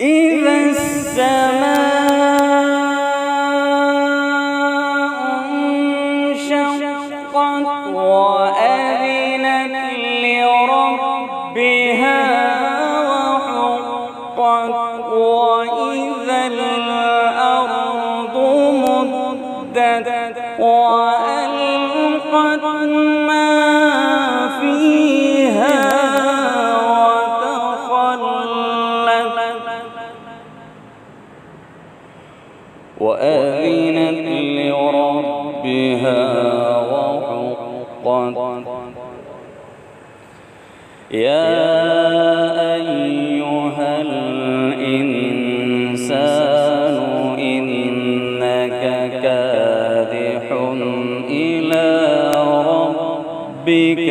إذا السماء انشقت وأذنت لربها وحقت وإذا الأرض مدت وألقت ما فيها وأذنت لربها وحقت. يا أيها الإنسان إنك كادح إلى ربك